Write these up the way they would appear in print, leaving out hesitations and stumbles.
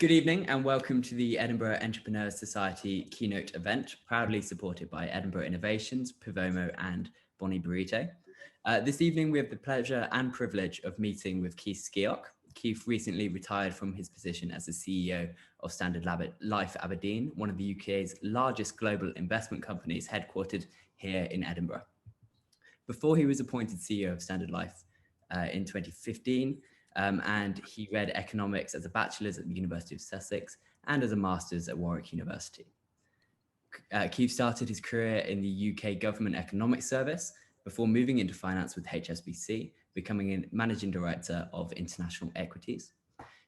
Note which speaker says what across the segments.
Speaker 1: Good evening and welcome to the Edinburgh Entrepreneurs Society Keynote event, proudly supported by Edinburgh Innovations, Pivomo and Burrito. This evening we have the pleasure and privilege of meeting with Keith Skeoch. Keith recently retired from his position as the CEO of Standard Life Aberdeen, one of the UK's largest global investment companies headquartered here in Edinburgh. Before he was appointed CEO of Standard Life in 2015, and he read economics as a bachelor's at the University of Sussex and as a master's at Warwick University. Keith started his career in the UK Government Economic Service before moving into finance with HSBC, becoming a managing director of international equities.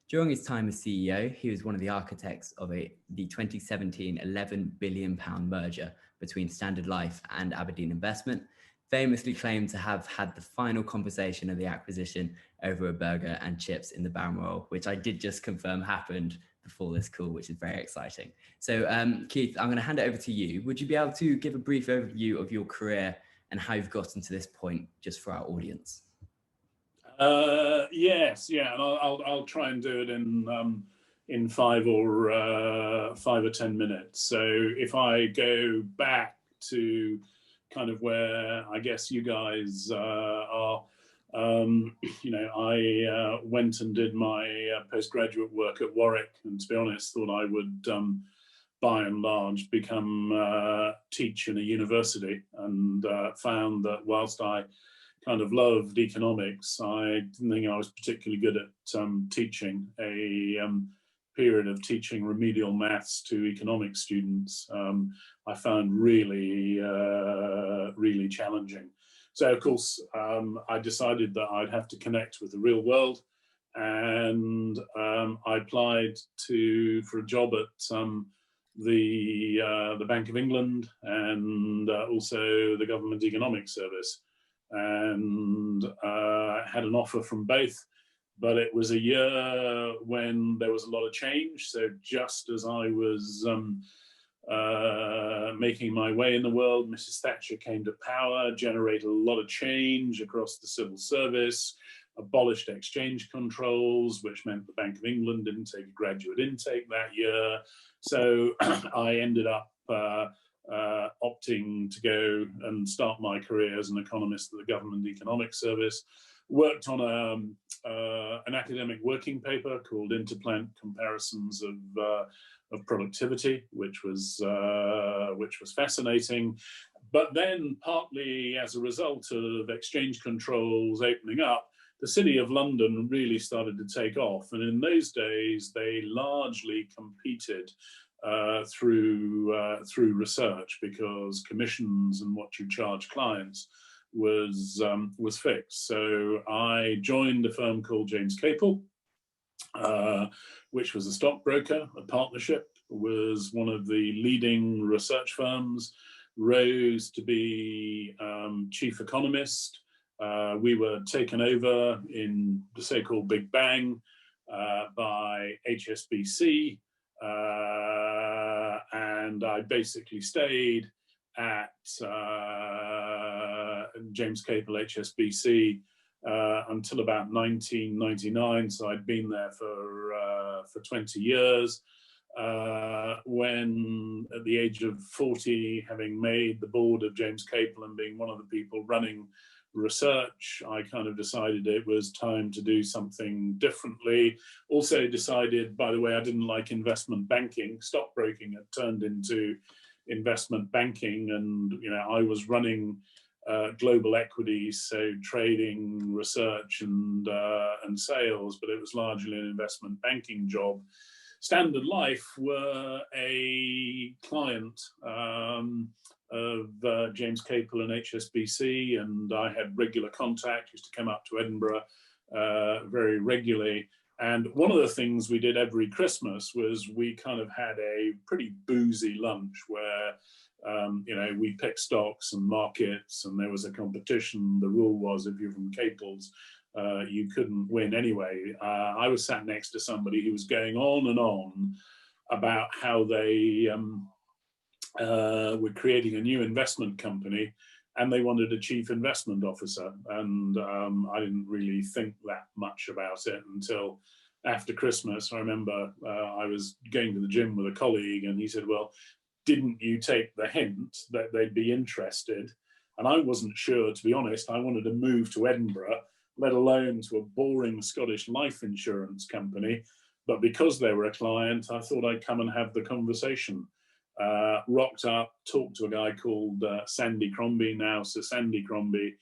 Speaker 1: During his time as CEO, he was one of the architects of the 2017 £11 billion merger between Standard Life and Aberdeen Investment, famously claimed to have had the final conversation of the acquisition over a burger and chips in the Balmoral, which I did just confirm happened before this call, which is very exciting. So Keith, I'm going to hand it over to you. Would you be able to give a brief overview of your career and how you've gotten to this point, just for our audience?
Speaker 2: Yes, yeah, and I'll try and do it in 5 or 10 minutes. So if I go back to kind of where I guess you guys are, I went and did my postgraduate work at Warwick, and to be honest, thought I would by and large become teach in a university, and found that whilst I kind of loved economics, I didn't think I was particularly good at teaching. A period of teaching remedial maths to economics students I found really challenging. So of course I decided that I'd have to connect with the real world, and I applied for a job at the Bank of England and also the Government Economic Service, and had an offer from both. But it was a year when there was a lot of change. So just as I was making my way in the world, Mrs. Thatcher came to power, generated a lot of change across the civil service, abolished exchange controls, which meant the Bank of England didn't take a graduate intake that year. So I ended up opting to go and start my career as an economist at the Government Economic Service. Worked on an academic working paper called Interplant Comparisons of Productivity, which was fascinating. But then, partly as a result of exchange controls opening up, the City of London really started to take off. And in those days, they largely competed through research, because commissions and what you charge clients was fixed. So I joined a firm called James Capel, which was a stockbroker, a partnership, was one of the leading research firms, rose to be Chief Economist. We were taken over in the so-called Big Bang by HSBC, and I basically stayed at James Capel HSBC until about 1999. So I'd been there for 20 years. When at the age of 40, having made the board of James Capel and being one of the people running research, I kind of decided it was time to do something differently. Also decided, by the way, I didn't like investment banking. Stockbroking had turned into investment banking, and I was running global equities, so trading, research, and sales, but it was largely an investment banking job. Standard Life were a client of James Capel and HSBC, and I had regular contact, used to come up to Edinburgh very regularly. And one of the things we did every Christmas was we kind of had a pretty boozy lunch where, we picked stocks and markets, and there was a competition. The rule was if you're from Capel's, you couldn't win anyway. I was sat next to somebody who was going on and on about how they were creating a new investment company, and they wanted a chief investment officer. And I didn't really think that much about it until after Christmas, I remember I was going to the gym with a colleague, and he said, well, didn't you take the hint that they'd be interested? And I wasn't sure, to be honest. I wanted to move to Edinburgh, let alone to a boring Scottish life insurance company. But because they were a client, I thought I'd come and have the conversation. Rocked up, talked to a guy called Sandy Crombie, now Sir Sandy Crombie.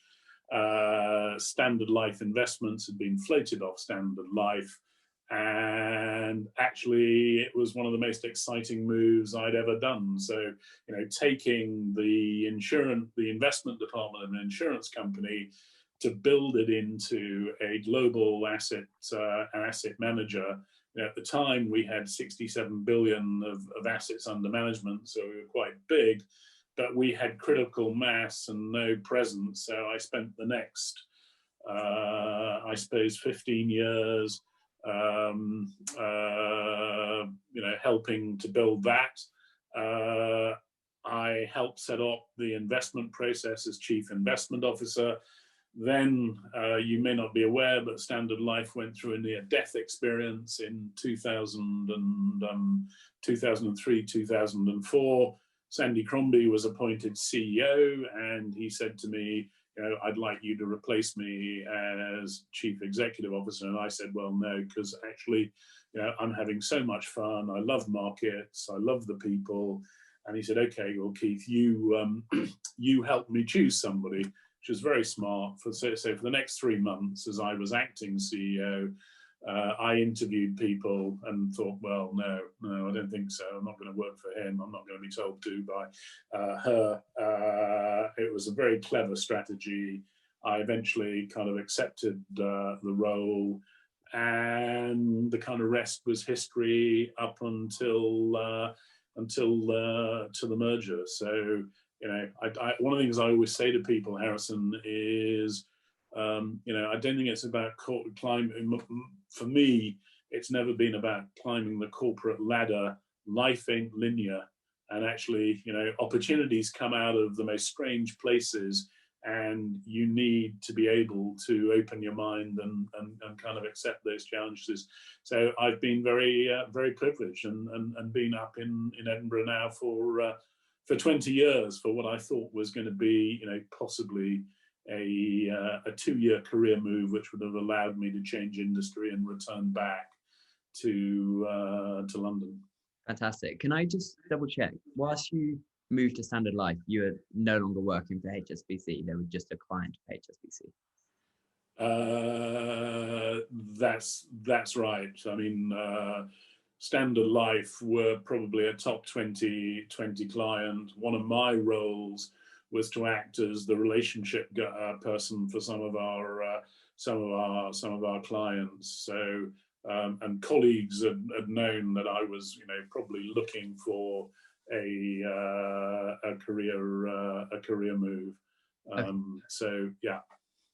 Speaker 2: Standard Life Investments had been floated off Standard Life. And actually, it was one of the most exciting moves I'd ever done. So, you know, taking the investment department of an insurance company to build it into a global asset manager. You know, at the time, we had 67 billion of assets under management, so we were quite big, but we had critical mass and no presence. So I spent the next, I suppose, 15 years you know, helping to build that. I helped set up the investment process as Chief Investment Officer. Then you may not be aware, but Standard Life went through a near-death experience in 2003, 2004. Sandy Crombie was appointed CEO, and he said to me, you know, I'd like you to replace me as Chief Executive Officer. And I said, well, no, because actually, you know, I'm having so much fun. I love markets. I love the people. And he said, okay, well, Keith, you you help me choose somebody, which was very smart. So for the next 3 months, as I was acting CEO, I interviewed people and thought, well, no, I don't think so. I'm not going to work for him. I'm not going to be told to by her. It was a very clever strategy. I eventually kind of accepted the role, and the kind of rest was history up until the merger. So, you know, one of the things I always say to people, Harrison, is, you know, I don't think it's about climbing. For me, it's never been about climbing the corporate ladder. Life ain't linear, and actually, you know, opportunities come out of the most strange places, and you need to be able to open your mind and kind of accept those challenges. So I've been very privileged and been up in Edinburgh now for 20 years for what I thought was going to be, you know, possibly a 2-year career move, which would have allowed me to change industry and return back to London.
Speaker 1: Fantastic. Can I just double check? Whilst you moved to Standard Life, you were no longer working for HSBC. They were just a client of HSBC.
Speaker 2: That's right. I mean, Standard Life were probably a top 20 client. One of my roles was to act as the relationship person for some of our clients. So and colleagues had known that I was, you know, probably looking for a career move.
Speaker 1: Okay.
Speaker 2: So yeah.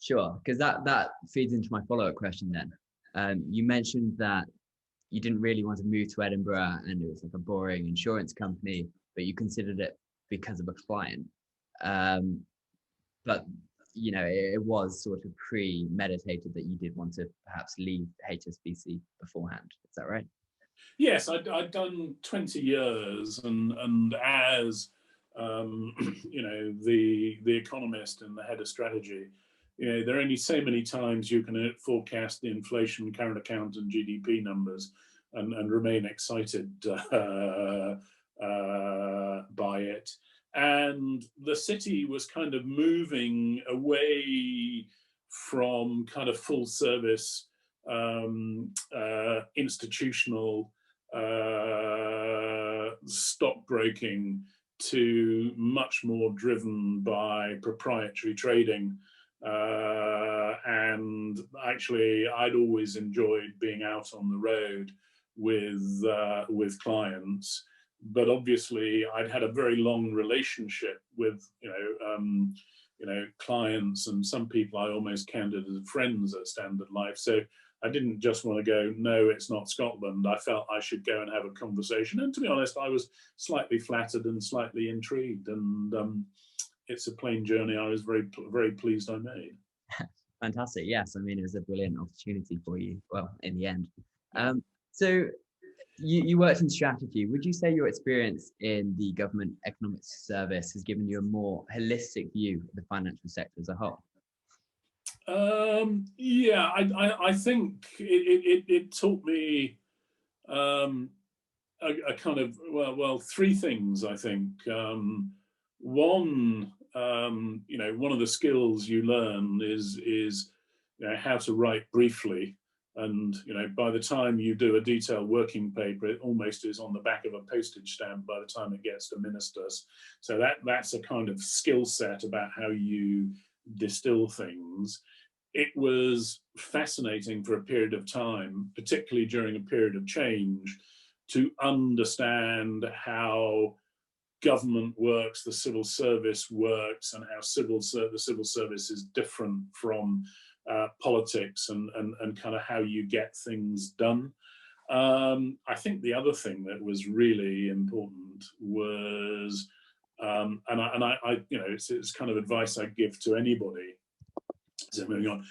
Speaker 1: Sure, because that feeds into my follow-up question then. You mentioned that you didn't really want to move to Edinburgh and it was like a boring insurance company, but you considered it because of a client. But, you know, it was sort of premeditated that you did want to perhaps leave HSBC beforehand. Is that right?
Speaker 2: Yes, I'd done 20 years, and as you know, the economist and the head of strategy, you know, there are only so many times you can forecast the inflation, current account, and GDP numbers, and remain excited by it. And the city was kind of moving away from kind of full service institutional stockbroking to much more driven by proprietary trading. And actually, I'd always enjoyed being out on the road with clients, but obviously I'd had a very long relationship with clients, and some people I almost counted as friends at Standard Life. So I didn't just want to go, no, it's not Scotland. I felt I should go and have a conversation. And to be honest, I was slightly flattered and slightly intrigued. And it's a plain journey I was very, very pleased I made.
Speaker 1: Fantastic. Yes. I mean, it was a brilliant opportunity for you. Well, in the end. So you worked in strategy. Would you say your experience in the government economic service has given you a more holistic view of the financial sector as a whole?
Speaker 2: Yeah, I think it taught me a kind of, well, three things, I think. One, one of the skills you learn is how to write briefly. And, by the time you do a detailed working paper, it almost is on the back of a postage stamp by the time it gets to ministers. So that's a kind of skill set about how you distill things. It was fascinating for a period of time, particularly during a period of change, to understand how government works, the civil service works, and how the civil service is different from politics and kind of how you get things done. I think the other thing that was really important was, it's kind of advice I give to anybody. So moving on,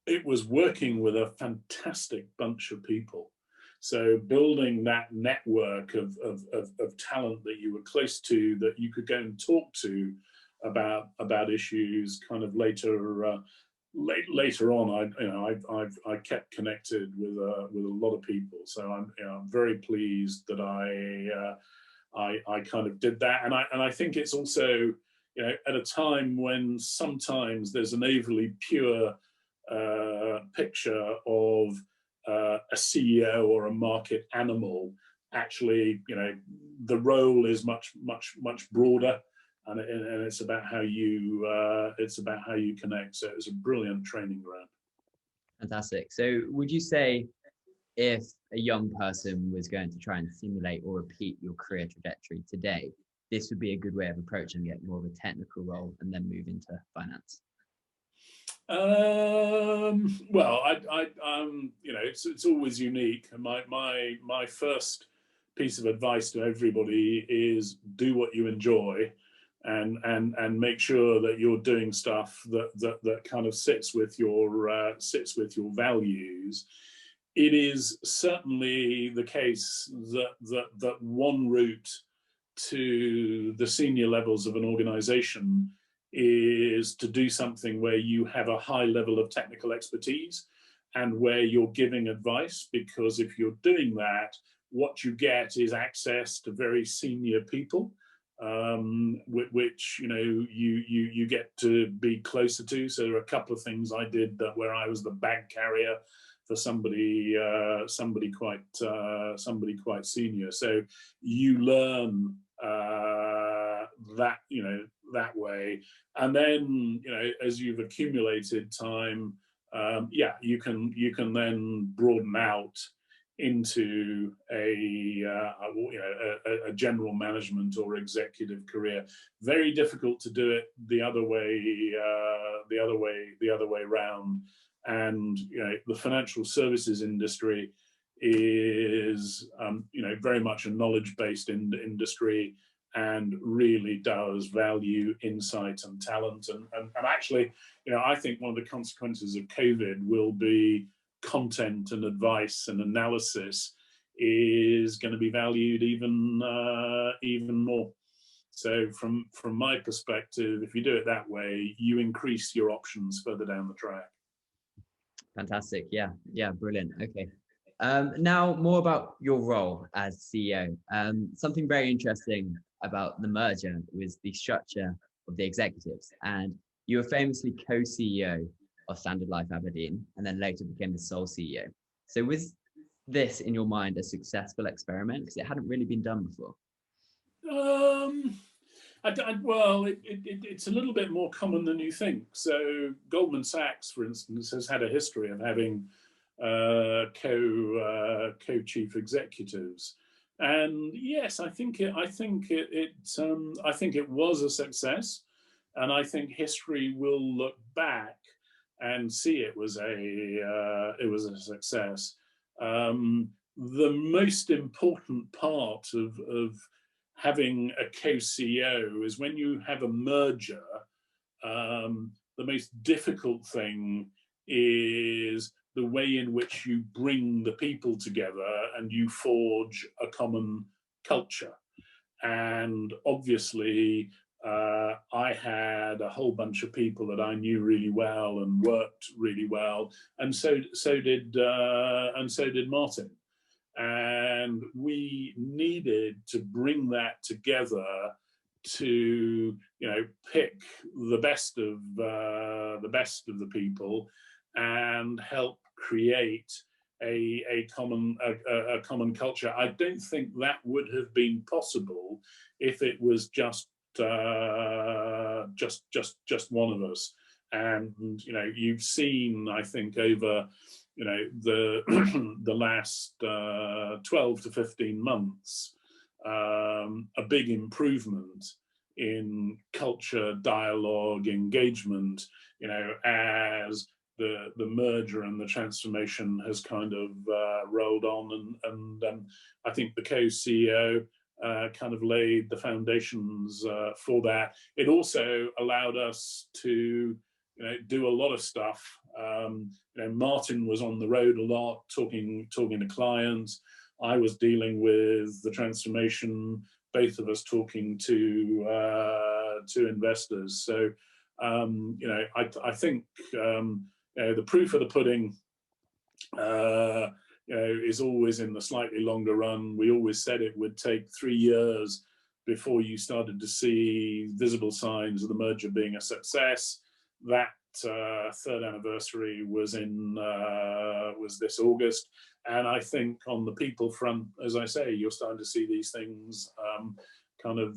Speaker 2: it was working with a fantastic bunch of people. So building that network of talent that you were close to, that you could go and talk to about issues kind of later on. I kept connected with a lot of people. So I'm very pleased that I kind of did that. And I think it's also, at a time when sometimes there's an overly pure picture of a CEO or a market animal. Actually, the role is much broader, and it's about how you connect. So it's a brilliant training ground.
Speaker 1: Fantastic. So would you say if a young person was going to try and simulate or repeat your career trajectory today, this would be a good way of approaching it, more of a technical role, and then move into finance?
Speaker 2: Well, it's always unique. And my first piece of advice to everybody is do what you enjoy, and make sure that you're doing stuff that kind of sits with your values. It is certainly the case that one route to the senior levels of an organization is to do something where you have a high level of technical expertise and where you're giving advice, because if you're doing that, what you get is access to very senior people, which you get to be closer to. So there are a couple of things I did where I was the bag carrier for somebody quite senior. So you learn that way, and then as you've accumulated time, you can then broaden out into a general management or executive career. Very difficult to do it the other way round. And the financial services industry is very much a knowledge-based industry, and really does value insight and talent. And actually, I think one of the consequences of COVID will be content and advice and analysis is going to be valued even more. So from my perspective, if you do it that way, you increase your options further down the track.
Speaker 1: Fantastic. Yeah, brilliant. Okay. Now more about your role as CEO. Something very interesting about the merger was the structure of the executives, and you were famously co-CEO of Standard Life Aberdeen, and then later became the sole CEO. So was this, in your mind, a successful experiment, because it hadn't really been done before?
Speaker 2: Well, it's a little bit more common than you think. So Goldman Sachs, for instance, has had a history of having co-chief executives, and yes, I think it was a success, and I think history will look back and see it was a success. The most important part of having a co-CEO is when you have a merger. The most difficult thing is the way in which you bring the people together and you forge a common culture. And obviously, I had a whole bunch of people that I knew really well and worked really well, and so did Martin. And we needed to bring that together to, pick the best of the people and help create a common culture. I don't think that would have been possible if it was just one of us. And you've seen, I think, over the last 12 to 15 months, a big improvement in culture, dialogue, engagement, as the merger and the transformation has kind of rolled on, and I think the co-CEO kind of laid the foundations for that. It also allowed us to do a lot of stuff. Martin was on the road a lot, talking to clients. I was dealing with the transformation, both of us talking to investors. So I think the proof of the pudding is always in the slightly longer run. We always said it would take 3 years before you started to see visible signs of the merger being a success. That third anniversary was this August, and I think on the people front, as I say, you're starting to see these things kind of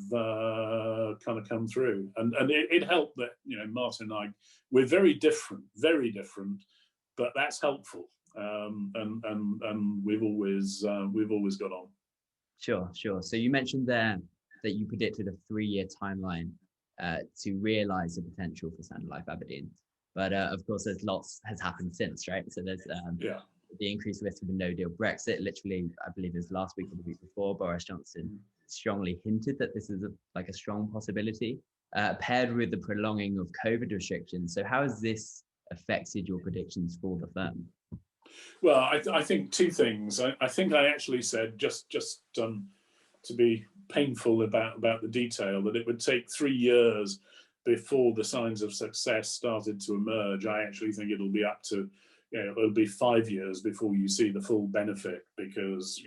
Speaker 2: come through, and it helped that Martin and I, we're very different, but that's helpful, and we've always got on.
Speaker 1: Sure. So you mentioned there that you predicted a 3-year timeline to realise the potential for Standard Life Aberdeen, but of course, there's lots has happened since, right? So there's the increased risk of a no-deal Brexit. Literally, I believe it was last week or the week before, Boris Johnson strongly hinted that this is a strong possibility, paired with the prolonging of COVID restrictions. So how has this affected your predictions for the firm?
Speaker 2: Well, I think two things. I think I actually said, just to be painful about the detail, that it would take 3 years before the signs of success started to emerge. I actually think it'll be up to, it'll be 5 years before you see the full benefit, because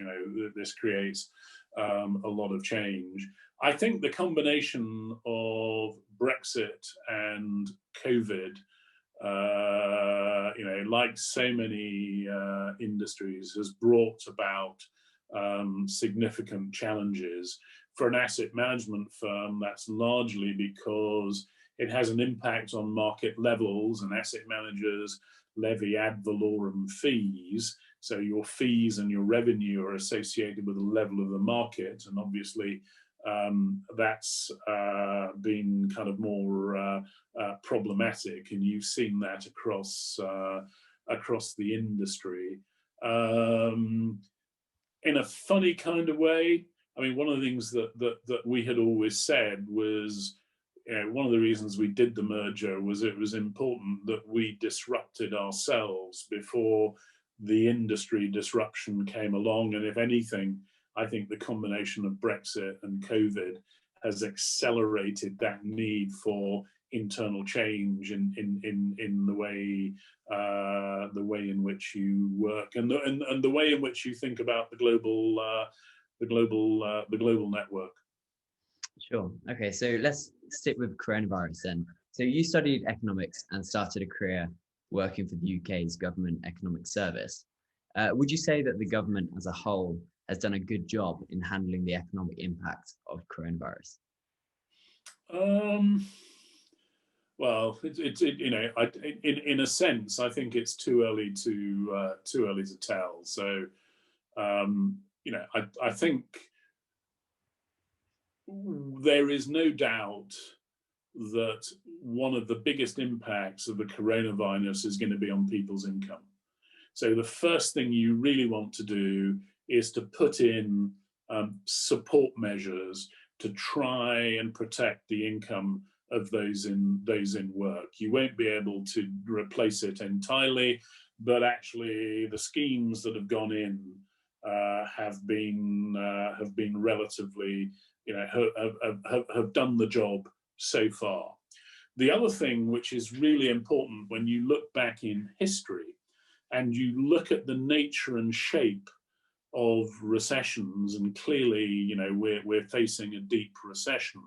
Speaker 2: this creates a lot of change. I think the combination of Brexit and COVID, like so many industries, has brought about significant challenges. For an asset management firm, that's largely because it has an impact on market levels, and asset managers levy ad valorem fees. So your fees and your revenue are associated with the level of the market, and obviously that's been kind of more problematic, and you've seen that across the industry. In a funny kind of way, I mean, one of the things that we had always said was, one of the reasons we did the merger was it was important that we disrupted ourselves before the industry disruption came along. And if anything, I think the combination of Brexit and COVID has accelerated that need for internal change in the way in which you work, and the way in which you think about the global network.
Speaker 1: Sure. Okay, so let's stick with coronavirus then. So you studied economics and started a career working for the UK's Government Economic Service. Would you say that the government as a whole has done a good job in handling the economic impact of coronavirus?
Speaker 2: Well, in a sense, I think it's too early to tell. So, I think there is no doubt that one of the biggest impacts of the coronavirus is going to be on people's income. So the first thing you really want to do is to put in support measures to try and protect the income of those in work. You won't be able to replace it entirely, but actually the schemes that have gone in have been relatively, have done the job so far. The other thing which is really important when you look back in history and you look at the nature and shape of recessions, and clearly, we're facing a deep recession.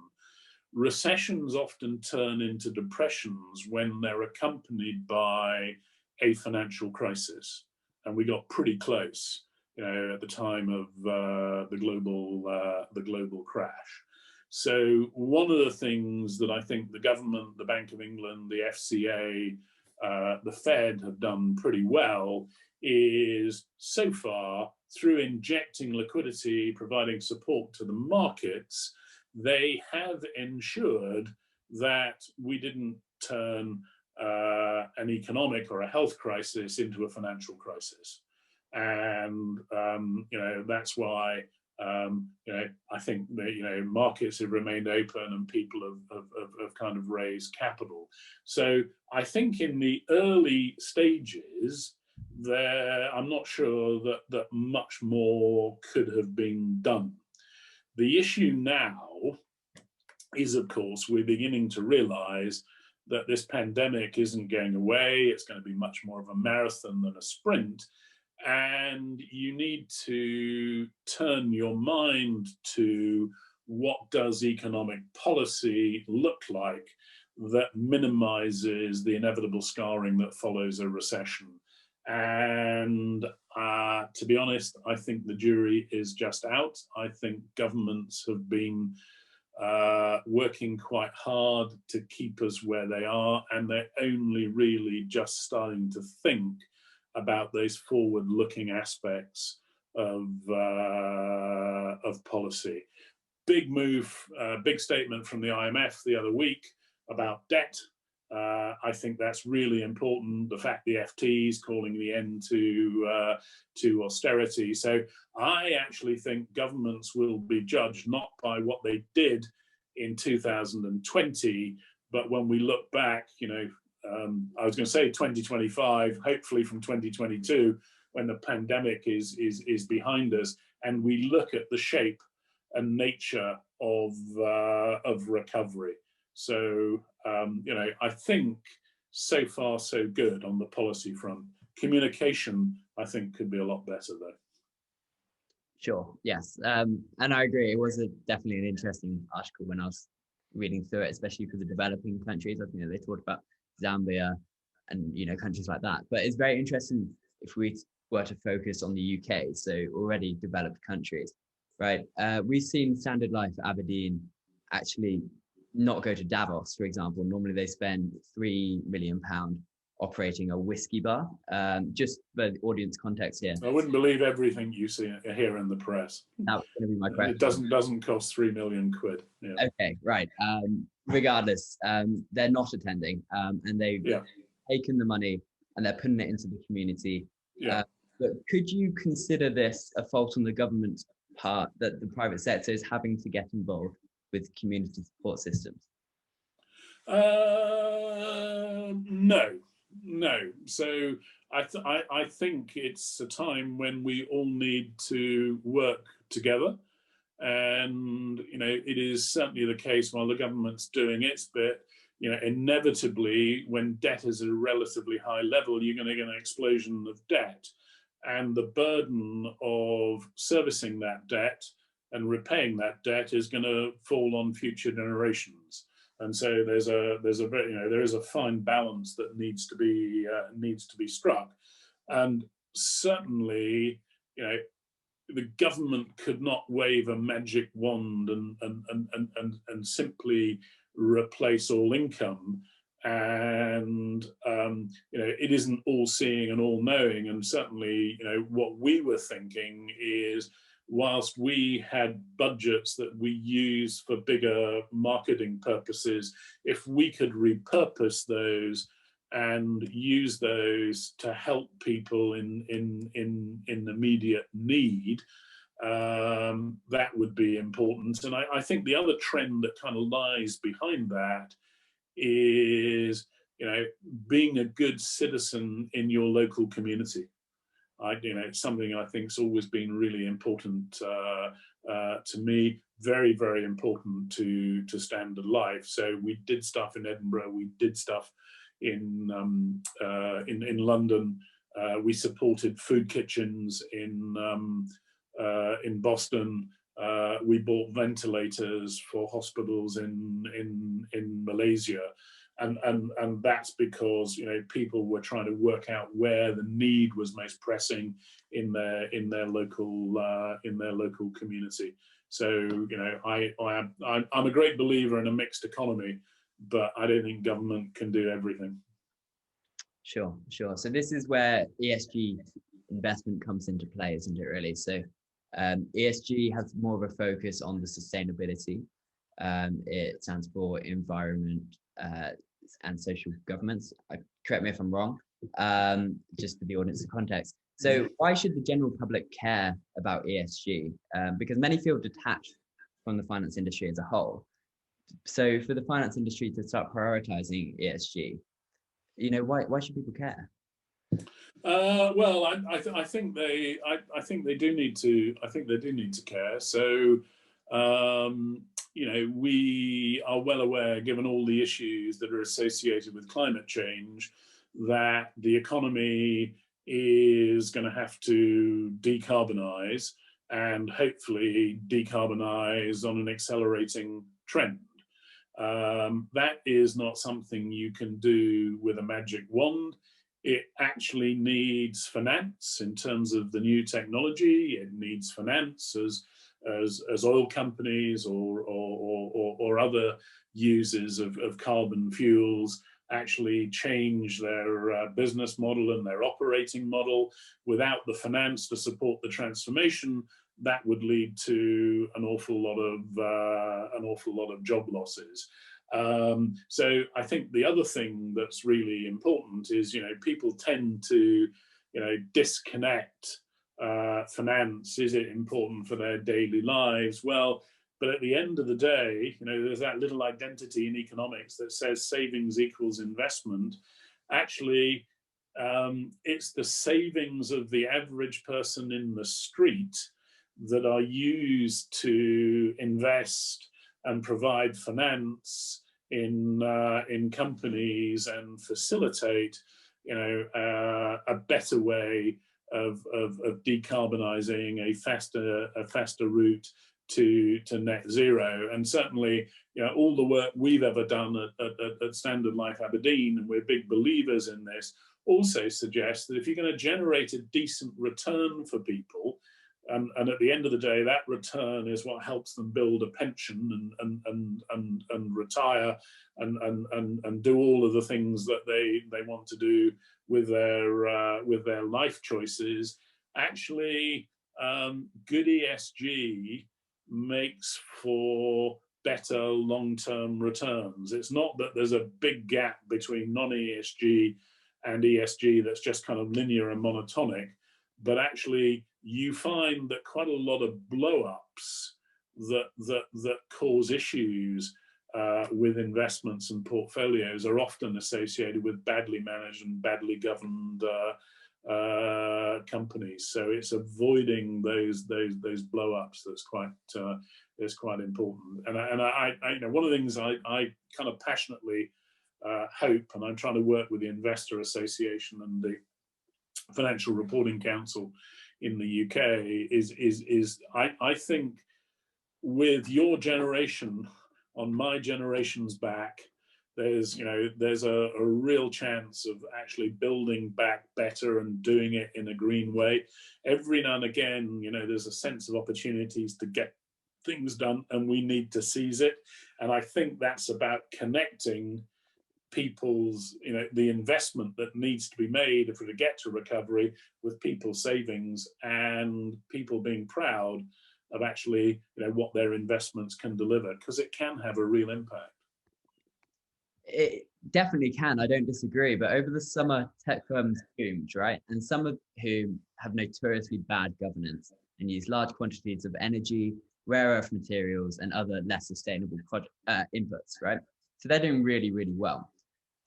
Speaker 2: Recessions often turn into depressions when they're accompanied by a financial crisis, and we got pretty close, at the time of the global crash. So one of the things that I think the government, the Bank of England, the FCA, the Fed have done pretty well is, so far, through injecting liquidity, providing support to the markets, they have ensured that we didn't turn an economic or a health crisis into a financial crisis. And, that's why I think that markets have remained open and people have kind of raised capital. So I think in the early stages, I'm not sure that much more could have been done. The issue now is, of course, we're beginning to realize that this pandemic isn't going away. It's going to be much more of a marathon than a sprint. And you need to turn your mind to what does economic policy look like that minimizes the inevitable scarring that follows a recession. And to be honest, I think the jury is just out. I think governments have been working quite hard to keep us where they are, and they're only really just starting to think about those forward-looking aspects of policy. Big move, big statement from the IMF the other week about debt. I think that's really important. The fact the FT is calling the end to austerity. So I actually think governments will be judged not by what they did in 2020, but when we look back, I was going to say 2025, hopefully from 2022, when the pandemic is behind us, and we look at the shape and nature of recovery. So, I think so far so good on the policy front. Communication, I think, could be a lot better though.
Speaker 1: Sure, yes. And I agree. It was definitely an interesting article when I was reading through it, especially for the developing countries. I think they talked about Zambia and countries like that. But it's very interesting if we were to focus on the UK, so already developed countries, right? We've seen Standard Life Aberdeen actually not go to Davos, for example. Normally they spend £3 million operating a whiskey bar. Just for the audience context here.
Speaker 2: I wouldn't believe everything you see here in the press.
Speaker 1: That was going to be my question.
Speaker 2: It doesn't cost £3 million. Yeah.
Speaker 1: Okay, right. Regardless, they're not attending, and they've taken the money and they're putting it into the community.
Speaker 2: Yeah.
Speaker 1: But could you consider this a fault on the government's part that the private sector is having to get involved with community support systems?
Speaker 2: No. So I think it's a time when we all need to work together. And, it is certainly the case while the government's doing its bit, inevitably when debt is at a relatively high level, you're going to get an explosion of debt. And the burden of servicing that debt and repaying that debt is going to fall on future generations. And so there is a fine balance that needs to be struck. And certainly, the government could not wave a magic wand and simply replace all income. And it isn't all seeing and all knowing. And certainly, what we were thinking is, whilst we had budgets that we use for bigger marketing purposes, if we could repurpose those and use those to help people in immediate need, that would be important. And I think the other trend that kind of lies behind that is being a good citizen in your local community. It's something I think has always been really important to me, very, very important to standard life. So we did stuff in Edinburgh, we did stuff in London. We supported food kitchens in Boston. We bought ventilators for hospitals in Malaysia. And that's because people were trying to work out where the need was most pressing in their local community. So I'm a great believer in a mixed economy, but I don't think government can do everything.
Speaker 1: Sure. So this is where ESG investment comes into play, isn't it? Really. So ESG has more of a focus on the sustainability. It stands for environment and social governance. Correct me if I'm wrong, just for the audience of context. So why should the general public care about ESG? Because many feel detached from the finance industry as a whole. So for the finance industry to start prioritizing ESG, why should people care?
Speaker 2: Well, I think they do need to care. So we are well aware, given all the issues that are associated with climate change, that the economy is going to have to decarbonize, and hopefully decarbonize on an accelerating trend. That is not something you can do with a magic wand. It actually needs finance in terms of the new technology. It needs finance as oil companies or other users of carbon fuels actually change their business model and their operating model. Without the finance to support the transformation, that would lead to an awful lot of job losses. So I think the other thing that's really important is, people tend to, disconnect finance. Is it important for their daily lives? Well, but at the end of the day, there's that little identity in economics that says savings equals investment. Actually, it's the savings of the average person in the street that are used to invest and provide finance in companies and facilitate, a better way of decarbonizing, a faster route to net zero. And certainly, all the work we've ever done at Standard Life Aberdeen, and we're big believers in this, also suggests that if you're going to generate a decent return for people, and at the end of the day, that return is what helps them build a pension and retire and do all of the things that they want to do with their life choices. Actually, good ESG makes for better long-term returns. It's not that there's a big gap between non-ESG and ESG that's just kind of linear and monotonic, but actually you find that quite a lot of blow-ups that cause issues with investments and portfolios are often associated with badly managed and badly governed companies. So it's avoiding those blow-ups that's quite important. And I one of the things I kind of passionately hope, and I'm trying to work with the Investor Association and the Financial Reporting Council in the UK, is I think with your generation on my generation's back, there's a real chance of actually building back better and doing it in a green way. Every now and again, there's a sense of opportunities to get things done, and we need to seize it. And I think that's about connecting people's, the investment that needs to be made if we're to get to recovery, with people's savings and people being proud of actually, what their investments can deliver, because it can have a real impact.
Speaker 1: It definitely can. I don't disagree. But over the summer, tech firms boomed, right? And some of whom have notoriously bad governance and use large quantities of energy, rare earth materials, and other less sustainable inputs, right? So they're doing really, really well.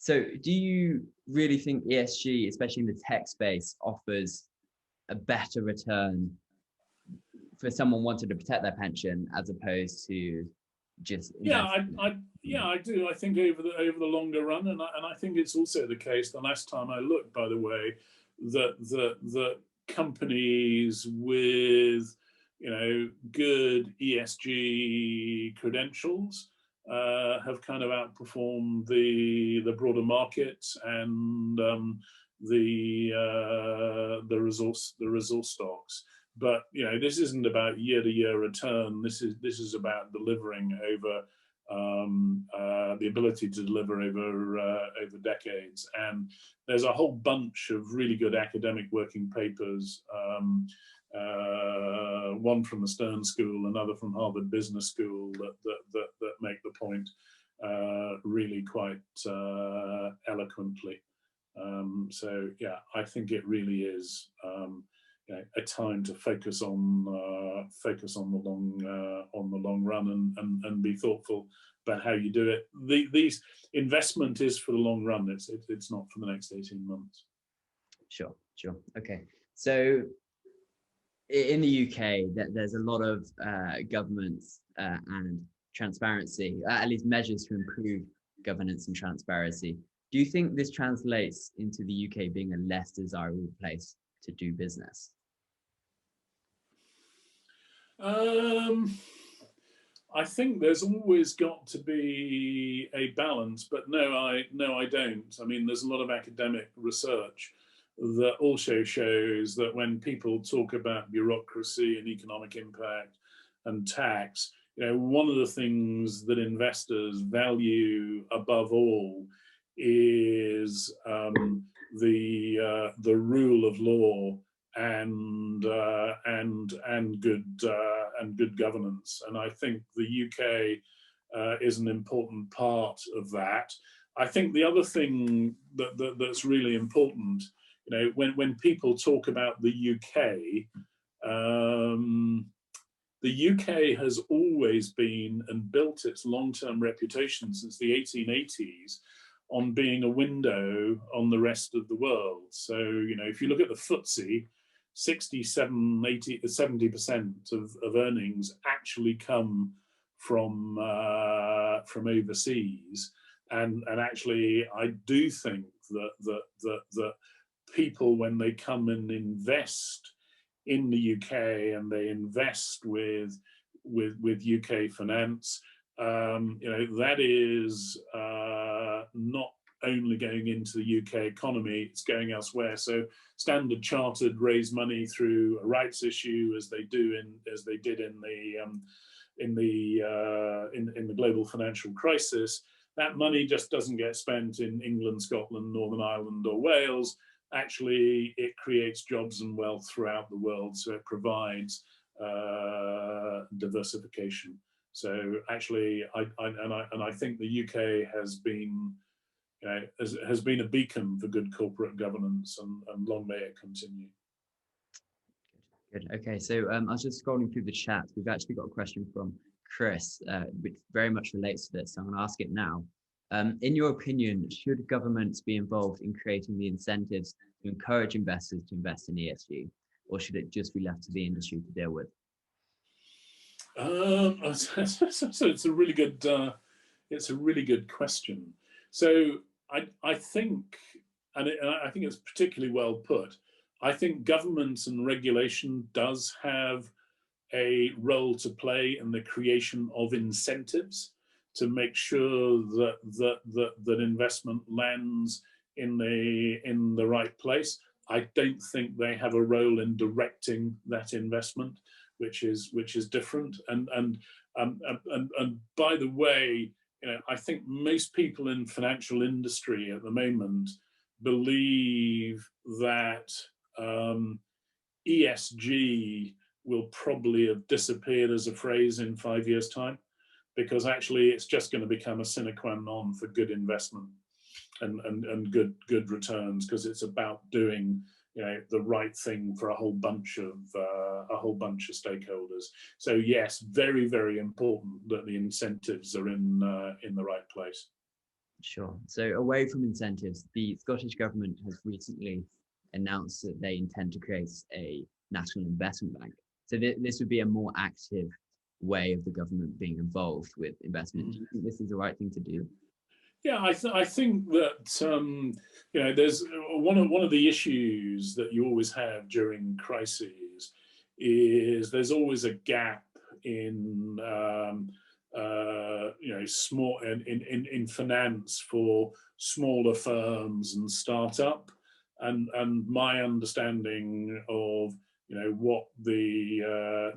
Speaker 1: So do you really think ESG, especially in the tech space, offers a better return for someone wanting to protect their pension as opposed to just
Speaker 2: Yeah, I do. I think over the longer run, and I think it's also the case. The last time I looked, by the way, that companies with good ESG credentials have kind of outperformed the broader market and the resource stocks. But this isn't about year-to-year return. This is about delivering over the ability to deliver over decades. And there's a whole bunch of really good academic working papers. One from the Stern School, another from Harvard Business School that make the point really quite eloquently. So yeah, I think it really is a time to focus on the long run and be thoughtful about how you do it. These investment is for the long run. It's not for the next 18 months.
Speaker 1: Sure. Okay. So in the UK, there's a lot of governance and transparency, at least measures to improve governance and transparency. Do you think this translates into the UK being a less desirable place to do business?
Speaker 2: I think there's always got to be a balance, but no, I don't. I mean, there's a lot of academic research that also shows that when people talk about bureaucracy and economic impact and tax, one of the things that investors value above all is the rule of law and good governance. And I think the UK is an important part of that. I think the other thing that's really important, when people talk about the UK, the UK has always been and built its long-term reputation since the 1880s on being a window on the rest of the world. So, if you look at the FTSE, 70% of earnings actually come from overseas. And actually, I do think that people, when they come and invest in the UK and they invest with UK finance, that is not only going into the UK economy, it's going elsewhere. So Standard Chartered raise money through a rights issue, as they did in the global financial crisis. That money just doesn't get spent in England, Scotland, Northern Ireland, or Wales. Actually, it creates jobs and wealth throughout the world. So it provides diversification. So actually, I think the UK has been a beacon for good corporate governance, and long may it continue.
Speaker 1: Good. Okay, so I was just scrolling through the chat. We've actually got a question from Chris, which very much relates to this. So I'm going to ask it now. In your opinion, should governments be involved in creating the incentives to encourage investors to invest in ESG, or should it just be left to the industry to deal with?
Speaker 2: So it's a really good question. So I think, and I think it's particularly well put, I think government and regulation does have a role to play in the creation of incentives to make sure that investment lands in the right place. I don't think they have a role in directing that investment, which is different. And by the way, I think most people in financial industry at the moment believe that ESG will probably have disappeared as a phrase in 5 years' time, because actually it's just going to become a sine qua non for good investment and good returns, because it's about doing the right thing for a whole bunch of stakeholders. So yes, very, very important that the incentives are in the right place.
Speaker 1: Sure. So away from incentives, the Scottish government has recently announced that they intend to create a national investment bank. So this would be a more active way of the government being involved with investment. Do you think this is the right thing to do?
Speaker 2: Yeah, I think that there's one of the issues that you always have during crises is there's always a gap in small in finance for smaller firms and startup, and my understanding of what the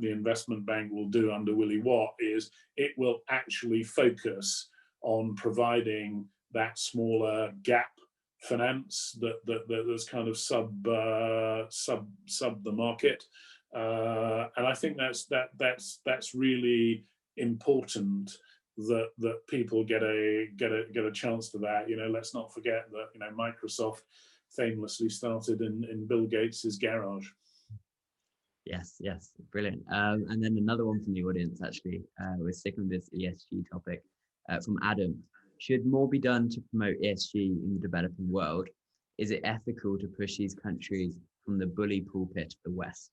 Speaker 2: investment bank will do under Willie Watt is it will actually focus on providing that smaller gap finance that's kind of sub the market, and I think that's really important that people get a chance to that. Let's not forget that Microsoft famously started in Bill Gates's garage.
Speaker 1: Yes, brilliant. And then another one from the audience, actually, we're sticking with this ESG topic, from Adam. Should more be done to promote ESG in the developing world? Is it ethical to push these countries from the bully pulpit to the West?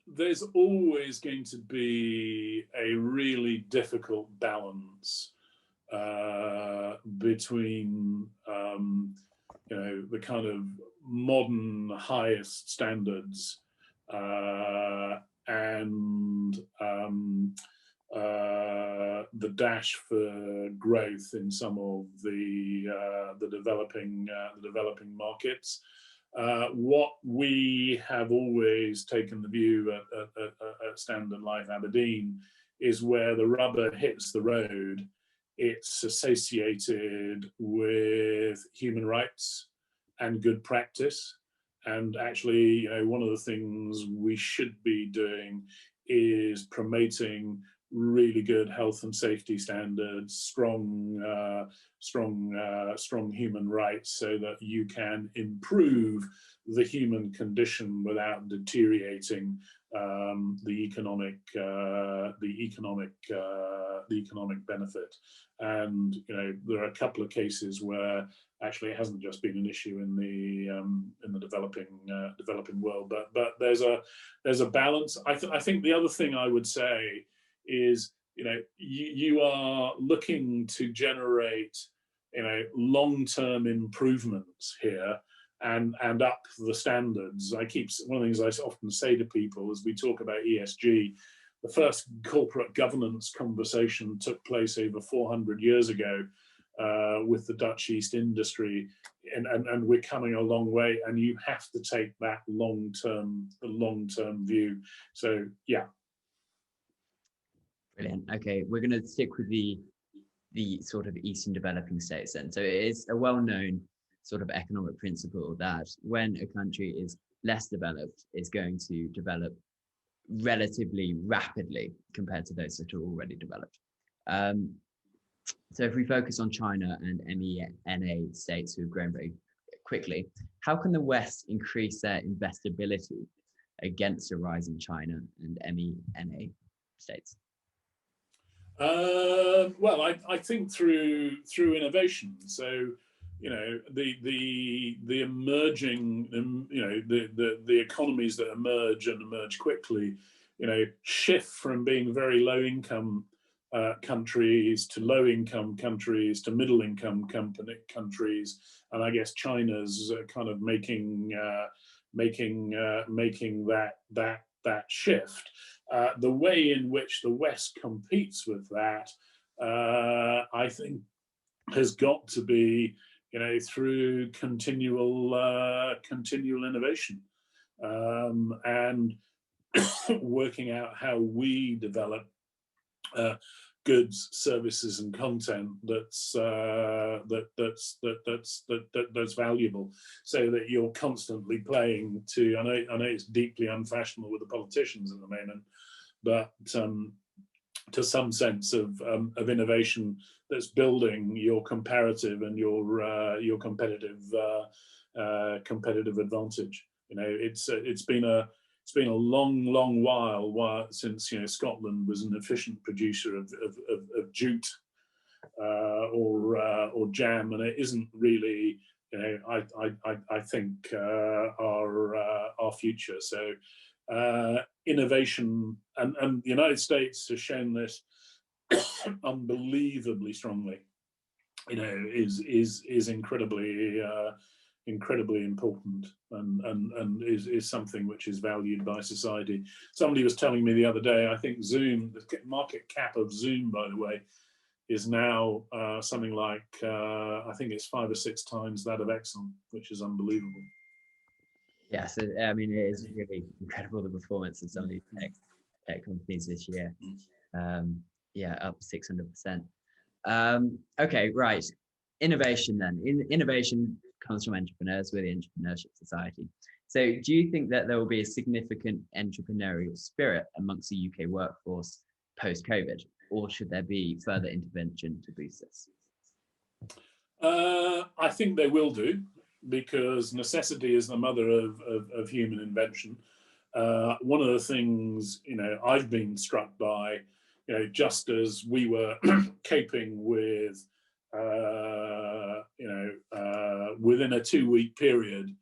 Speaker 2: There's always going to be a really difficult balance between the kind of modern highest standards and the dash for growth in some of the developing markets. What we have always taken the view at Standard Life Aberdeen is where the rubber hits the road, it's associated with human rights and good practice. And actually, one of the things we should be doing is promoting really good health and safety standards, strong human rights, so that you can improve the human condition without deteriorating the economic benefit. And there are a couple of cases where actually it hasn't just been an issue in the developing world, but there's a balance. I think the other thing I would say is you are looking to generate long-term improvements here and up the standards. One of the things I often say to people as we talk about ESG, the first corporate governance conversation took place over 400 years ago with the Dutch East Industry, and we're coming a long way, and you have to take that long-term view. So yeah.
Speaker 1: Brilliant. Okay, we're going to stick with the sort of Eastern developing states then. So it is a well-known sort of economic principle that when a country is less developed, it's going to develop relatively rapidly compared to those that are already developed. So if we focus on China and MENA states who've grown very quickly, how can the West increase their investability against a rise in China and MENA states?
Speaker 2: Well, I think through innovation. So, the emerging, the economies that emerge quickly, shift from being very low income countries to low income countries to middle income countries, and I guess China's kind of making that shift. The way in which the West competes with that, I think, has got to be, through continual innovation, and working out how we develop goods, services, and content that's valuable, so that you're constantly playing to. I know it's deeply unfashionable with the politicians at the moment, but to some sense of innovation that's building your comparative and your competitive advantage. It's been a long while since Scotland was an efficient producer of jute, or jam, and it isn't really, you know, I think our future. So innovation, and the United States has shown this unbelievably strongly, you know, is incredibly incredibly important, and is something which is valued by society. Somebody was telling me the other day, I think Zoom, the market cap of Zoom, by the way, is now something like, I think it's 5 or 6 times that of Exxon, which is unbelievable.
Speaker 1: Yeah, so I mean, it is really incredible, the performance of some of these tech companies this year. Yeah, up 600%. Okay, right. Innovation then. Innovation comes from entrepreneurs. We're the Entrepreneurship Society. So do you think that there will be a significant entrepreneurial spirit amongst the UK workforce post-COVID, or should there be further intervention to boost this?
Speaker 2: I think they will do, because necessity is the mother of human invention. One of the things, you know, I've been struck by, you know, just as we were caping with, you know, within a 2-week period,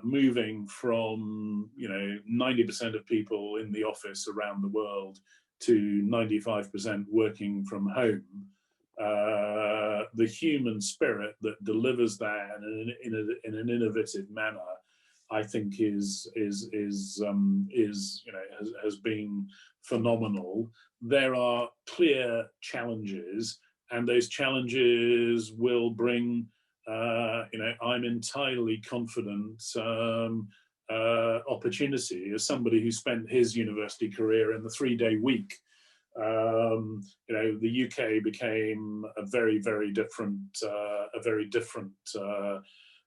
Speaker 2: moving from, you know, 90% of people in the office around the world to 95% working from home, the human spirit that delivers that in an innovative manner, I think is you know, has been phenomenal. There are clear challenges, and those challenges will bring, you know, I'm entirely confident, opportunity. As somebody who spent his university career in the 3-day week, you know, the UK became a very different,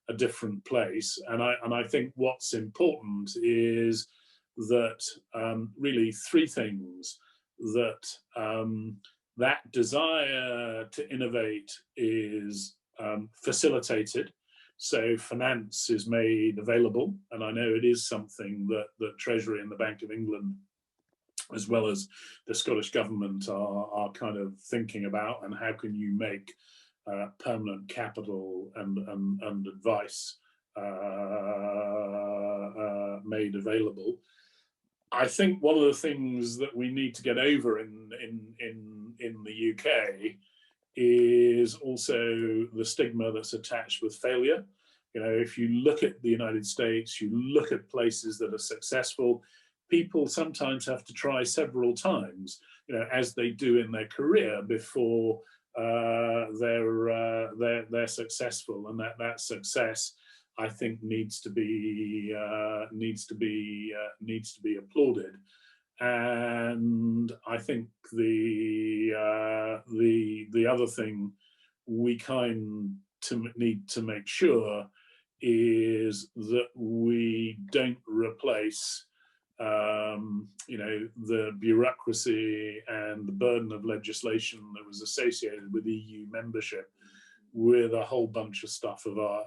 Speaker 2: a different place. And I think what's important is that really 3 things: that that desire to innovate is facilitated, so finance is made available, and I know it is something that the Treasury and the Bank of England, as well as the Scottish Government, are kind of thinking about, and how can you make permanent capital and advice made available. I think one of the things that we need to get over in the UK is also the stigma that's attached with failure. You know, if you look at the United States, you look at places that are successful, people sometimes have to try several times, you know, as they do in their career, before they're successful, and that success, I think, needs to be applauded. And I think the other thing we need to make sure is that we don't replace, you know, the bureaucracy and the burden of legislation that was associated with EU membership with a whole bunch of stuff of our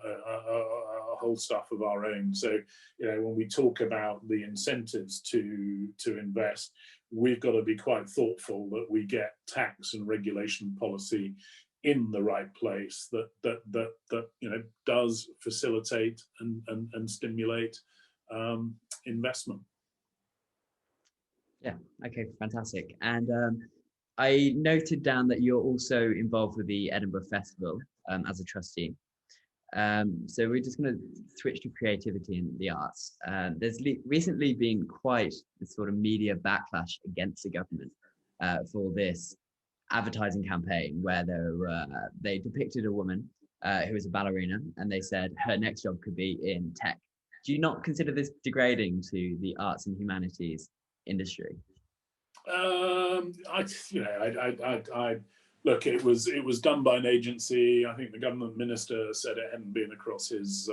Speaker 2: own. So, you know, when we talk about the incentives to invest, we've got to be quite thoughtful that we get tax and regulation policy in the right place that you know, does facilitate and stimulate investment.
Speaker 1: Yeah, okay, fantastic. And I noted down that you're also involved with the Edinburgh Festival as a trustee. So we're just going to switch to creativity and the arts. There's recently been quite this sort of media backlash against the government for this advertising campaign, where they depicted a woman who was a ballerina, and they said her next job could be in tech. Do you not consider this degrading to the arts and humanities industry?
Speaker 2: Look, it was done by an agency. I think the government minister said it hadn't been across his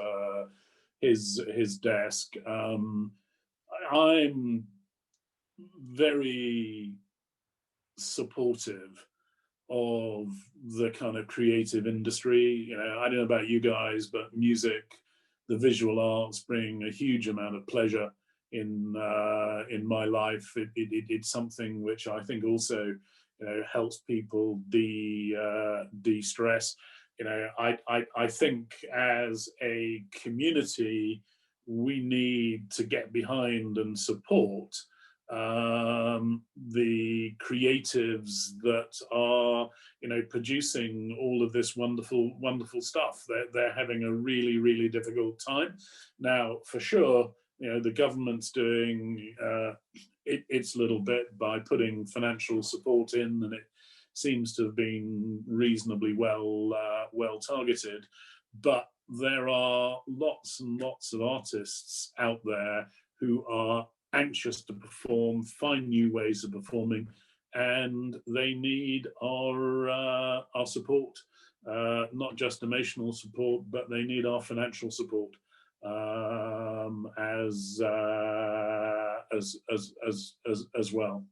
Speaker 2: desk. I'm very supportive of the kind of creative industry. You know, I don't know about you guys, but music, the visual arts bring a huge amount of pleasure in my life. It's something which I think also, helps people de-stress. I think as a community, we need to get behind and support the creatives that are, producing all of this wonderful, wonderful stuff. They're having a really, really difficult time. Now, for sure, the government's doing its little bit by putting financial support in, and it seems to have been reasonably well targeted. But there are lots and lots of artists out there who are anxious to perform, find new ways of performing, and they need our support, not just emotional support, but they need our financial support as well.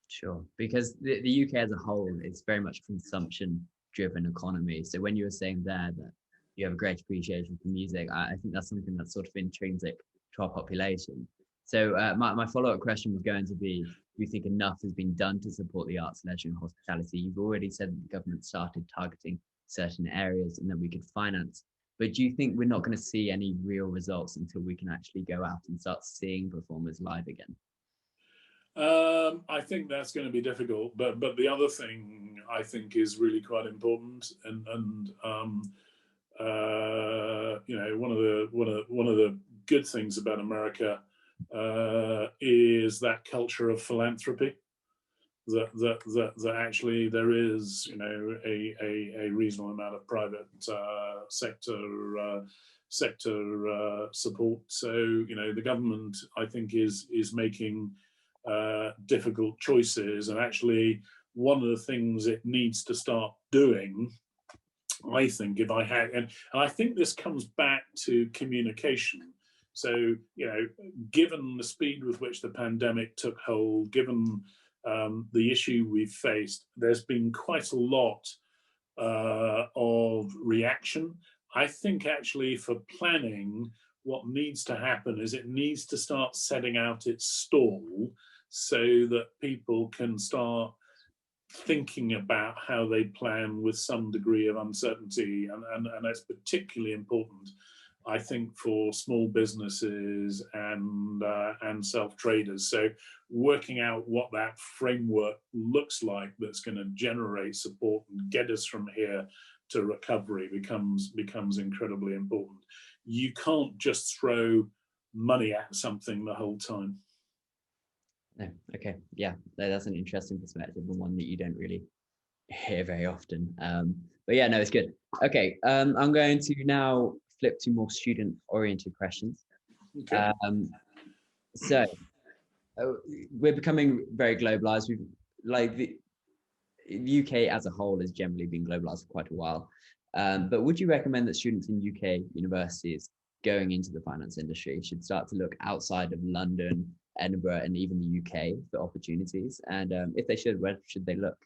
Speaker 1: Sure, because the UK as a whole is very much consumption-driven economy. So when you were saying there that you have a great appreciation for music, I think that's something that's sort of intrinsic to our population. So my follow-up question was going to be, do you think enough has been done to support the arts, leisure and hospitality? You've already said that the government started targeting certain areas and that we could finance. But do you think we're not going to see any real results until we can actually go out and start seeing performers live again?
Speaker 2: I think that's going to be difficult, but the other thing I think is really quite important, and one of the good things about America is that culture of philanthropy. That actually there is a reasonable amount of private sector support. So the government, I think, is making difficult choices, and actually one of the things it needs to start doing, I think, and I think this comes back to communication. So given the speed with which the pandemic took hold, given the issue we've faced, there's been quite a lot of reaction. I think actually for planning, what needs to happen is it needs to start setting out its stall so that people can start thinking about how they plan with some degree of uncertainty, and that's particularly important, I think, for small businesses and self-traders. So working out what that framework looks like that's going to generate support and get us from here to recovery becomes incredibly important. You can't just throw money at something the whole time.
Speaker 1: No, okay, yeah, that's an interesting perspective and one that you don't really hear very often. But yeah, no, it's good. Okay, I'm going to now flip to more student-oriented questions.
Speaker 2: Okay.
Speaker 1: So we're becoming very globalized. The UK as a whole has generally been globalized for quite a while. But would you recommend that students in UK universities going into the finance industry should start to look outside of London, Edinburgh, and even the UK for opportunities? And if they should, where should they look?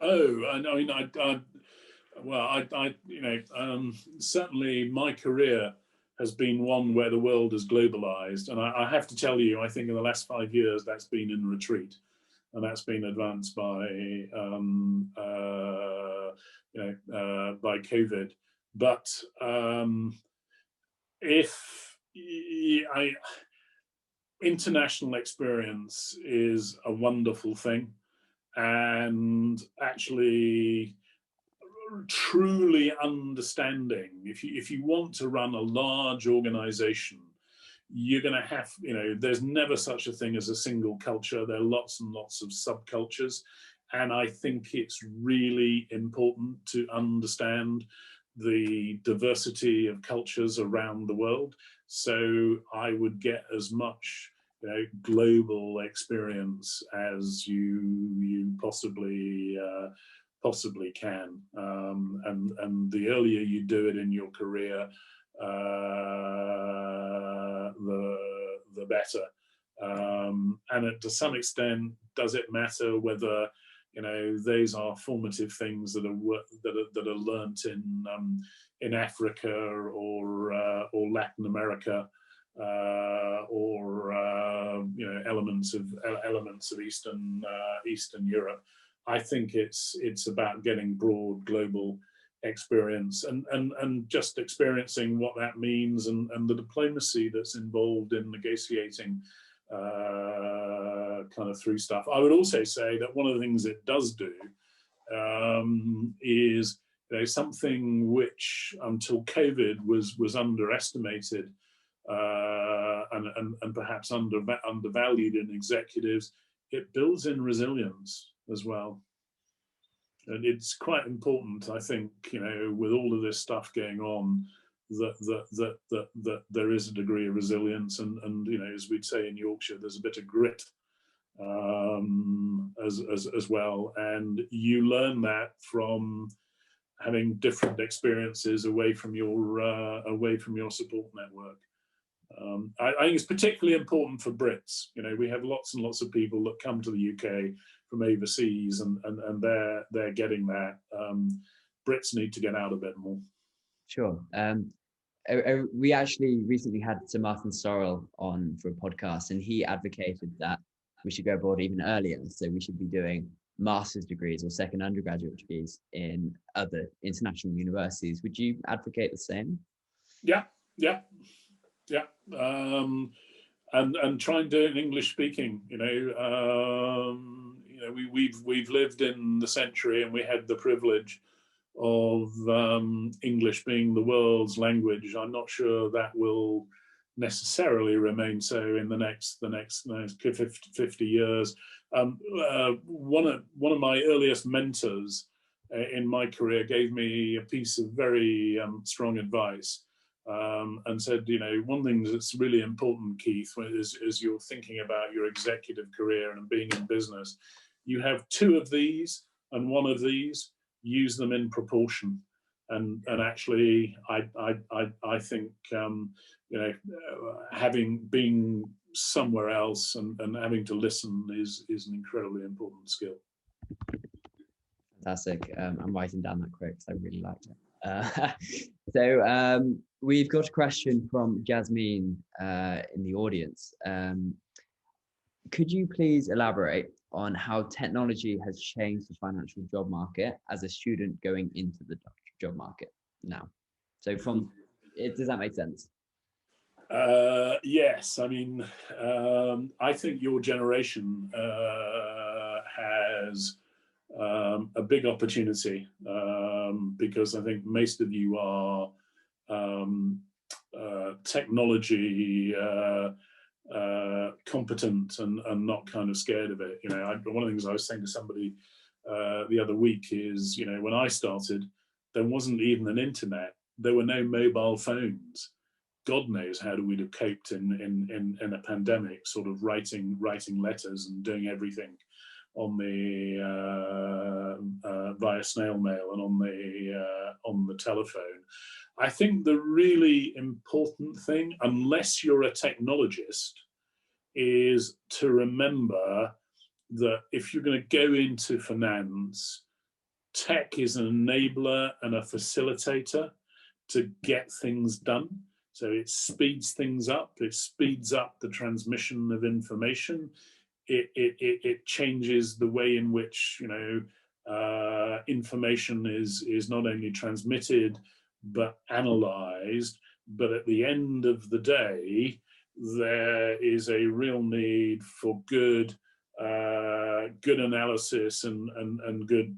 Speaker 2: Oh, I mean, certainly my career has been one where the world is globalized, and I have to tell you, I think in the last 5 years that's been in retreat, and that's been advanced by by COVID. But international experience is a wonderful thing, and actually truly understanding, if you want to run a large organization, you're going to have, there's never such a thing as a single culture. There are lots and lots of subcultures, and I think it's really important to understand the diversity of cultures around the world. So I would get as much global experience as you possibly can, and the earlier you do it in your career, the better. And to some extent, does it matter whether those are formative things that are learnt in Africa or Latin America? or elements of Eastern Europe. I think it's about getting broad global experience and just experiencing what that means, and the diplomacy that's involved in negotiating kind of through stuff. I would also say that one of the things it does do is something which until COVID was underestimated and perhaps undervalued in executives. It builds in resilience as well. And it's quite important, I think, with all of this stuff going on, that there is a degree of resilience, and as we'd say in Yorkshire, there's a bit of grit as well. And you learn that from having different experiences away from your support network. I think it's particularly important for Brits. We have lots and lots of people that come to the UK from overseas, and they're getting that. Brits need to get out a bit more.
Speaker 1: Sure. We actually recently had Sir Martin Sorrell on for a podcast, and he advocated that we should go abroad even earlier. So we should be doing master's degrees or second undergraduate degrees in other international universities. Would you advocate the same?
Speaker 2: Yeah. And try and do it in English speaking. We've lived in the century, and we had the privilege of English being the world's language. I'm not sure that will necessarily remain so in the next 50 years. One of my earliest mentors in my career gave me a piece of very strong advice, and said, one thing that's really important, Keith, is you're thinking about your executive career and being in business. You have two of these and one of these. Use them in proportion, and actually, I think having been somewhere else and having to listen is an incredibly important skill.
Speaker 1: Fantastic. I'm writing down that quote because I really liked it. So we've got a question from Jasmine in the audience. Could you please elaborate on how technology has changed the financial job market as a student going into the job market now? So does that make sense?
Speaker 2: Yes. I mean, I think your generation has a big opportunity, because I think most of you are technology competent and not kind of scared of it. One of the things I was saying to somebody the other week is, when I started, there wasn't even an internet. There were no mobile phones. God knows how we'd have coped in a pandemic, sort of writing letters and doing everything on the via snail mail and on the telephone. I think the really important thing, unless you're a technologist, is to remember that if you're going to go into finance, tech is an enabler and a facilitator to get things done. So it speeds things up. It speeds up the transmission of information. It changes the way in which information is not only transmitted but analyzed. But at the end of the day, there is a real need for good analysis and good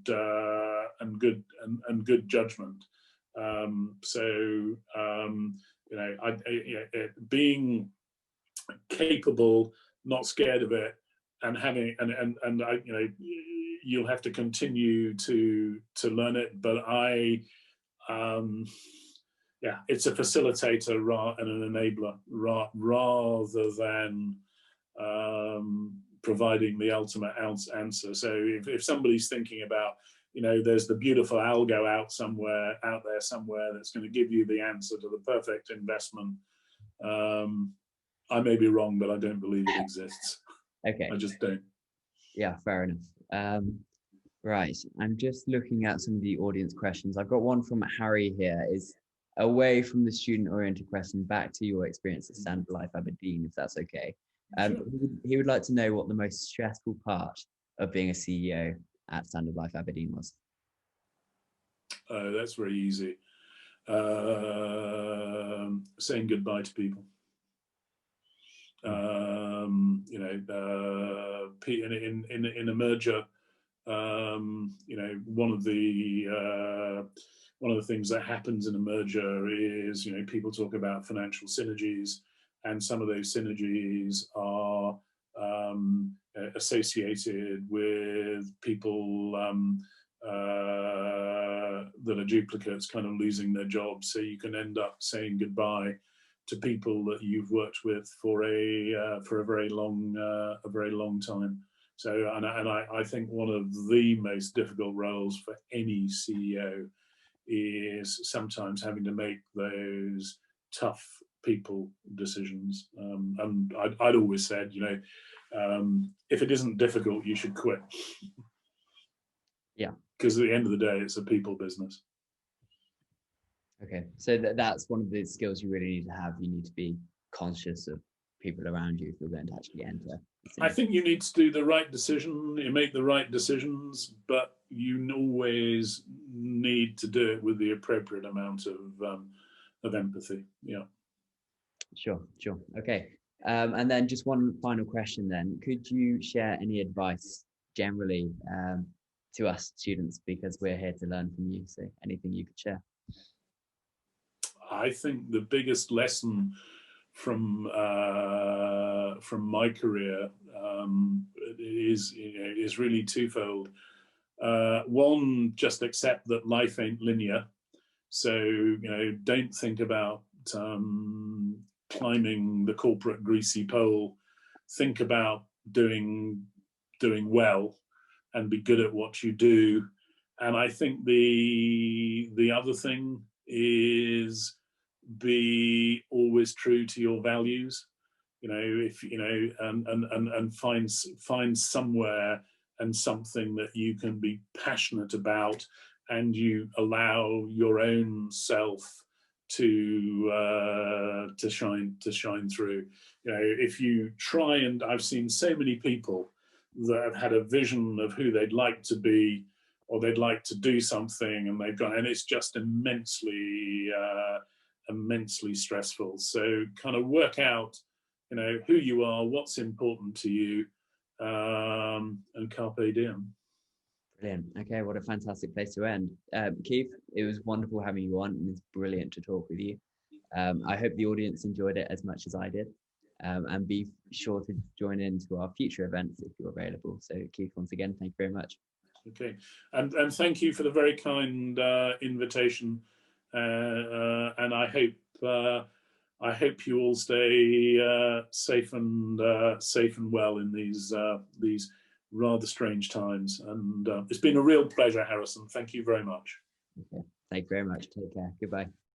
Speaker 2: judgment. Being capable, not scared of it, and having you'll have to continue to learn it. But it's a facilitator and an enabler rather than providing the ultimate answer. So if somebody's thinking about, there's the beautiful algo out there somewhere that's going to give you the answer to the perfect investment, I may be wrong, but I don't believe it exists.
Speaker 1: Okay.
Speaker 2: I just don't.
Speaker 1: Yeah, fair enough. Right. I'm just looking at some of the audience questions. I've got one from Harry here. away from the student-oriented question, back to your experience at Standard Life Aberdeen, if that's okay.
Speaker 2: Sure.
Speaker 1: He would like to know what the most stressful part of being a CEO at Standard Life Aberdeen was.
Speaker 2: That's very easy. Saying goodbye to people. You know, in a merger, you know, one of the things that happens in a merger is, you know, people talk about financial synergies, and some of those synergies are associated with people that are duplicates kind of losing their jobs. So you can end up saying goodbye to people that you've worked with for a very long time. So, and I think one of the most difficult roles for any CEO is sometimes having to make those tough people decisions. And I'd always said, you know, if it isn't difficult, you should quit.
Speaker 1: Yeah.
Speaker 2: Because at the end of the day, it's a people business.
Speaker 1: Okay, so that's one of the skills you really need to have. You need to be conscious of people around you if you're going to actually enter.
Speaker 2: I think you need to do the right decision, you make the right decisions, but you always need to do it with the appropriate amount of empathy. Yeah.
Speaker 1: Sure. Okay. And then just one final question then. Could you share any advice generally to us students, because we're here to learn from you, so anything you could share?
Speaker 2: I think the biggest lesson from my career is really twofold. One, just accept that life ain't linear. So, you know, don't think about climbing the corporate greasy pole. Think about doing well and be good at what you do. And I think the other thing is be always true to your values. You know, if you know, and find somewhere and something that you can be passionate about, and you allow your own self to shine through. You know, if you try, and I've seen so many people that have had a vision of who they'd like to be, or they'd like to do something, and they've gone, and it's just immensely stressful. So kind of work out, you know, who you are, what's important to you, and carpe diem.
Speaker 1: Brilliant. Okay, what a fantastic place to end. Keith, it was wonderful having you on, and it's brilliant to talk with you. I hope the audience enjoyed it as much as I did. And be sure to join in to our future events if you're available. So Keith, once again, thank you very much.
Speaker 2: Okay, and thank you for the very kind invitation, and I hope you all stay safe and well in these rather strange times. And it's been a real pleasure, Harrison. Thank you very much.
Speaker 1: Okay, thank you very much. Take care. Goodbye.